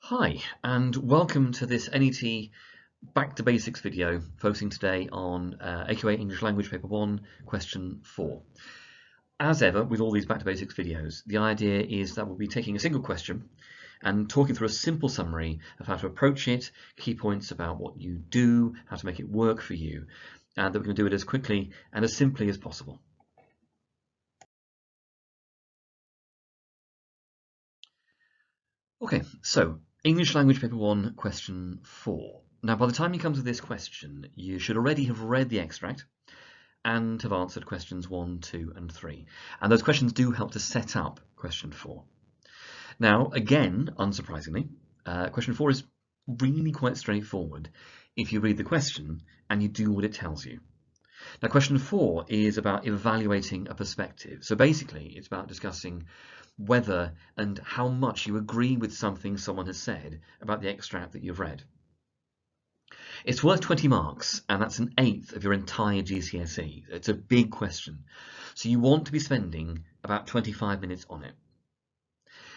Hi, and welcome to this NET Back to Basics video, focusing today on AQA English Language Paper 1, Question 4. As ever, with all these Back to Basics videos, the idea is that we'll be taking a single question and talking through a simple summary of how to approach it, key points about what you do, how to make it work for you, and that we're going to do it as quickly and as simply as possible. Okay, so English Language Paper 1, Question 4. Now, by the time you come to this question, you should already have read the extract and have answered questions 1, 2, and 3. And those questions do help to set up question 4. Now, again, unsurprisingly, question 4 is really quite straightforward if you read the question and you do what it tells you. Now, question 4 is about evaluating a perspective. So basically, it's about discussing whether and how much you agree with something someone has said about the extract that you've read. It's worth 20 marks, and that's an eighth of your entire GCSE. It's a big question. So you want to be spending about 25 minutes on it.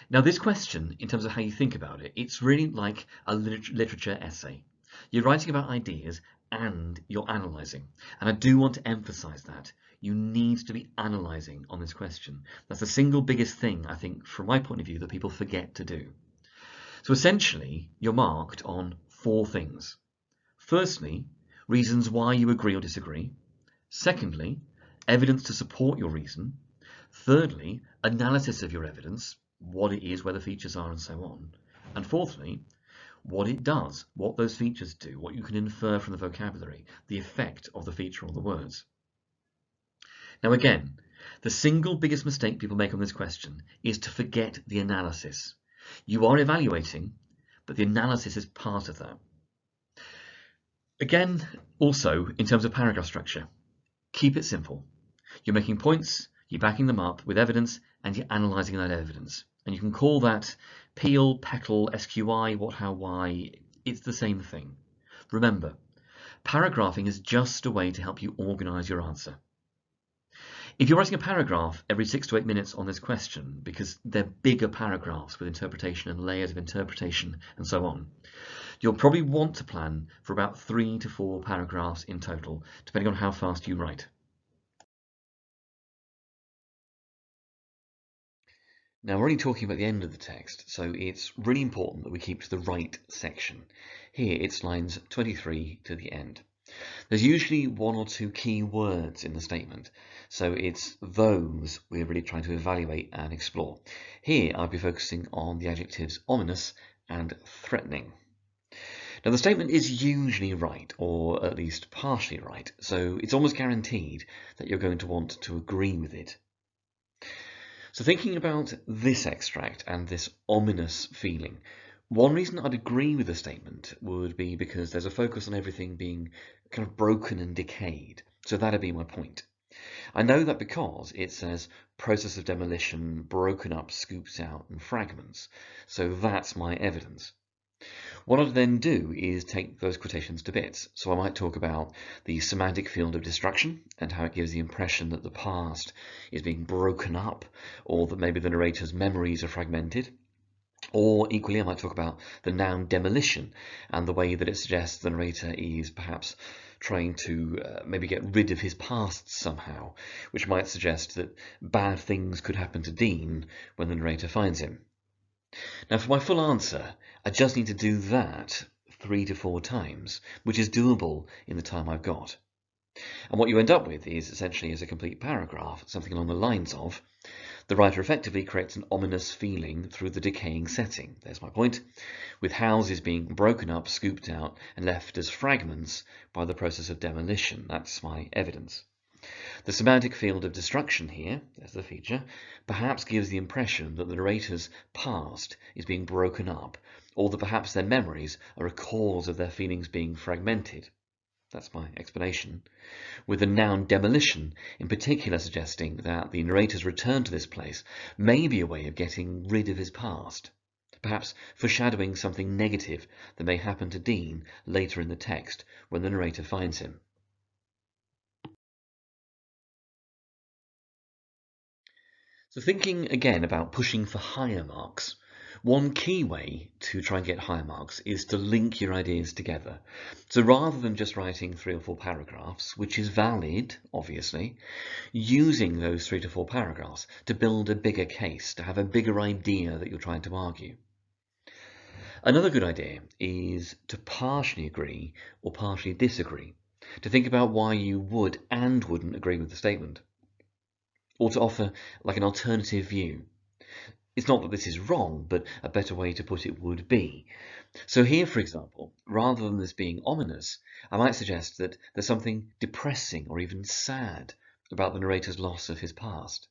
Now, this question, in terms of how you think about it, it's really like a literature essay. You're writing about ideas and you're analysing. And I do want to emphasise that. You need to be analysing on this question. That's the single biggest thing, I think, from my point of view, that people forget to do. So essentially, you're marked on 4 things. Firstly, reasons why you agree or disagree. Secondly, evidence to support your reason. Thirdly, analysis of your evidence, what it is, where the features are, and so on. And fourthly, what it does, what those features do, what you can infer from the vocabulary, the effect of the feature or the words. Now again, the single biggest mistake people make on this question is to forget the analysis. You are evaluating, but the analysis is part of that. Again, also, in terms of paragraph structure, keep it simple. You're making points, you're backing them up with evidence, and you're analysing that evidence. And you can call that peel, petal, SQI, what, how, why. It's the same thing. Remember, paragraphing is just a way to help you organise your answer. If you're writing a paragraph every 6 to 8 minutes on this question, because they're bigger paragraphs with interpretation and layers of interpretation and so on, you'll probably want to plan for about 3 to 4 paragraphs in total, depending on how fast you write. Now, we're only talking about the end of the text, so it's really important that we keep to the right section. Here, it's lines 23 to the end. There's usually 1 or 2 key words in the statement, so it's those we're really trying to evaluate and explore. Here, I'll be focusing on the adjectives ominous and threatening. Now, the statement is usually right, or at least partially right, so it's almost guaranteed that you're going to want to agree with it. So thinking about this extract and this ominous feeling, one reason I'd agree with the statement would be because there's a focus on everything being kind of broken and decayed. So that'd be my point. I know that because it says process of demolition, broken up, scoops out, and fragments. So that's my evidence. What I'd then do is take those quotations to bits. So I might talk about the semantic field of destruction and how it gives the impression that the past is being broken up, or that maybe the narrator's memories are fragmented. Or equally, I might talk about the noun demolition and the way that it suggests the narrator is perhaps trying to maybe get rid of his past somehow, which might suggest that bad things could happen to Dean when the narrator finds him. Now, for my full answer, I just need to do that 3 to 4 times, which is doable in the time I've got. And what you end up with is essentially as a complete paragraph, something along the lines of, the writer effectively creates an ominous feeling through the decaying setting. There's my point, with houses being broken up, scooped out, and left as fragments by the process of demolition. That's my evidence. The semantic field of destruction here, there's the feature, perhaps gives the impression that the narrator's past is being broken up, or that perhaps their memories are a cause of their feelings being fragmented. That's my explanation. With the noun demolition in particular suggesting that the narrator's return to this place may be a way of getting rid of his past, perhaps foreshadowing something negative that may happen to Dean later in the text when the narrator finds him. So thinking again about pushing for higher marks, One key way to try and get higher marks is to link your ideas together. So rather than just writing 3 or 4 paragraphs, which is valid, obviously, using those 3 to 4 paragraphs to build a bigger case, to have a bigger idea that you're trying to argue. Another good idea is to partially agree or partially disagree, to think about why you would and wouldn't agree with the statement, or to offer like an alternative view. It's not that this is wrong, but a better way to put it would be. So here, for example, rather than this being ominous, I might suggest that there's something depressing or even sad about the narrator's loss of his past.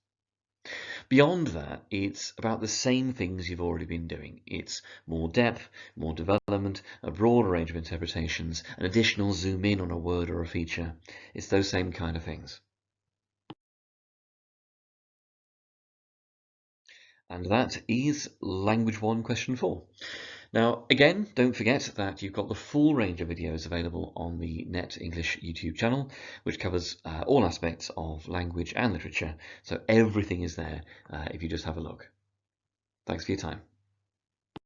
Beyond that, it's about the same things you've already been doing. It's more depth, more development, a broader range of interpretations, an additional zoom in on a word or a feature. It's those same kind of things. And that is Language 1 Question 4. Now, again, don't forget that you've got the full range of videos available on the Net English YouTube channel, which covers all aspects of language and literature. So everything is there if you just have a look. Thanks for your time.